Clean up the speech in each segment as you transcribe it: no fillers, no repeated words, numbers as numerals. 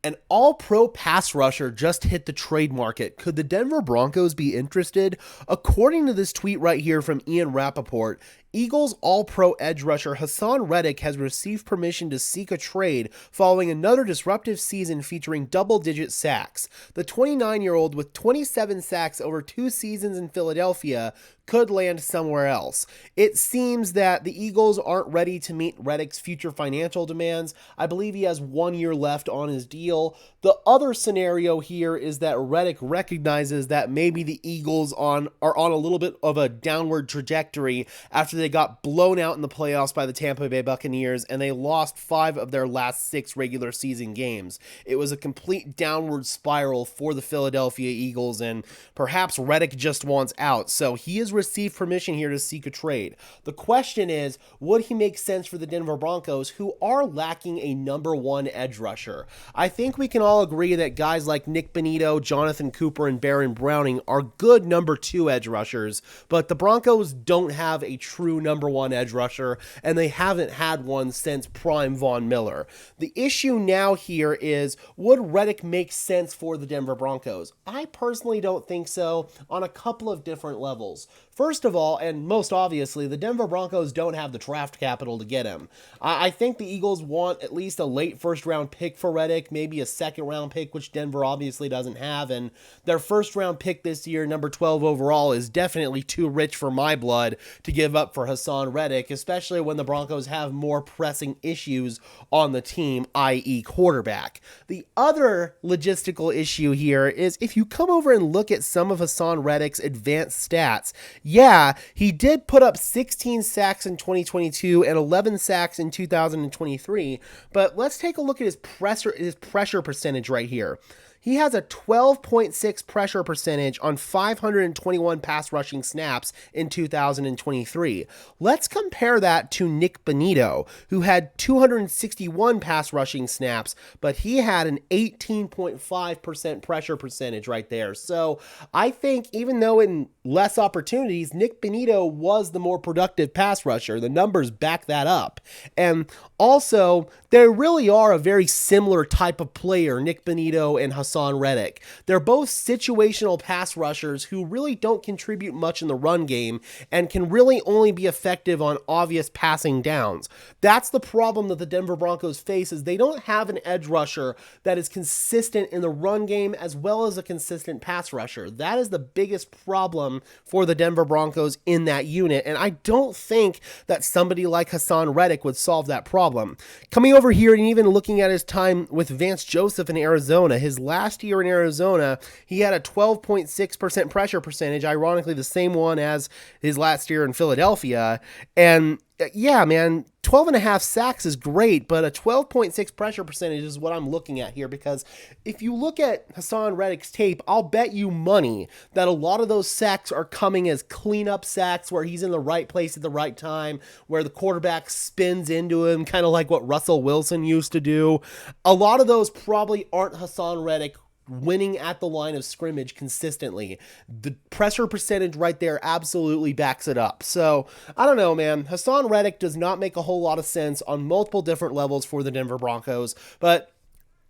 An all-pro pass rusher just hit the trade market. Could the Denver Broncos be interested? According to this tweet right here from Ian Rappaport, Eagles all-pro edge rusher Haason Reddick has received permission to seek a trade following another disruptive season featuring double-digit sacks. The 29-year-old with 27 sacks over 2 seasons in Philadelphia could land somewhere else. It seems that the Eagles aren't ready to meet Reddick's future financial demands. I believe he has 1 year left on his deal. The other scenario here is that Reddick recognizes that maybe the Eagles are on a little bit of a downward trajectory after they got blown out in the playoffs by the Tampa Bay Buccaneers and they lost 5 of their last 6 regular season games. It was a complete downward spiral for the Philadelphia Eagles, and perhaps Reddick just wants out. So he has received permission here to seek a trade. The question is, would he make sense for the Denver Broncos, who are lacking a number 1 edge rusher? I think we can all agree that guys like Nick Bonitto, Jonathan Cooper, and Baron Browning are good number 2 edge rushers, but the Broncos don't have a true number 1 edge rusher, and they haven't had one since prime Von Miller. The issue now here is, would Reddick make sense for the Denver Broncos? I personally don't think so on a couple of different levels. First of all, and most obviously, the Denver Broncos don't have the draft capital to get him. I think the Eagles want at least a late first-round pick for Reddick, maybe a second-round pick, which Denver obviously doesn't have, and their first-round pick this year, number 12 overall, is definitely too rich for my blood to give up for Haason Reddick, especially when the Broncos have more pressing issues on the team, i.e. quarterback. The other logistical issue here is if you come over and look at some of Haason Reddick's advanced stats, yeah, he did put up 16 sacks in 2022 and 11 sacks in 2023, but let's take a look at his pressure percentage right here. He has a 12.6 pressure percentage on 521 pass rushing snaps in 2023. Let's compare that to Nick Bonitto, who had 261 pass rushing snaps, but he had an 18.5% pressure percentage right there. So I think even though in less opportunities, Nick Bonitto was the more productive pass rusher. The numbers back that up. And also, they really are a very similar type of player, Nick Bonitto and Haason Reddick. They're both situational pass rushers who really don't contribute much in the run game and can really only be effective on obvious passing downs. That's the problem that the Denver Broncos face, is they don't have an edge rusher that is consistent in the run game as well as a consistent pass rusher. That is the biggest problem for the Denver Broncos in that unit, and I don't think that somebody like Haason Reddick would solve that problem. Coming over here and even looking at his time with Vance Joseph in Arizona, his last year in Arizona, he had a 12.6% pressure percentage, ironically the same one as his last year in Philadelphia, and yeah, man, 12.5 sacks is great, but a 12.6 pressure percentage is what I'm looking at here, because if you look at Haason Reddick's tape, I'll bet you money that a lot of those sacks are coming as cleanup sacks where he's in the right place at the right time, where the quarterback spins into him, kind of like what Russell Wilson used to do. A lot of those probably aren't Haason Reddick winning at the line of scrimmage consistently. The pressure percentage right there absolutely backs it up. So, I don't know, man. Haason Reddick does not make a whole lot of sense on multiple different levels for the Denver Broncos, but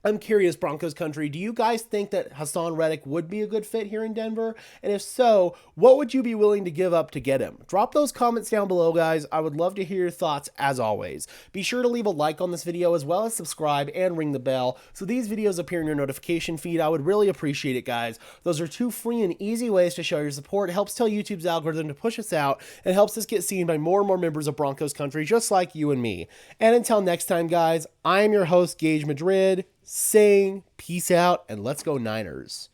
I'm curious, Broncos country, do you guys think that Haason Reddick would be a good fit here in Denver? And if so, what would you be willing to give up to get him? Drop those comments down below, guys. I would love to hear your thoughts as always. Be sure to leave a like on this video as well as subscribe and ring the bell so these videos appear in your notification feed. I would really appreciate it, guys. Those are 2 free and easy ways to show your support. It helps tell YouTube's algorithm to push us out and helps us get seen by more and more members of Broncos country just like you and me. And until next time, guys, I am your host, Gage Madrid, saying peace out and let's go Niners.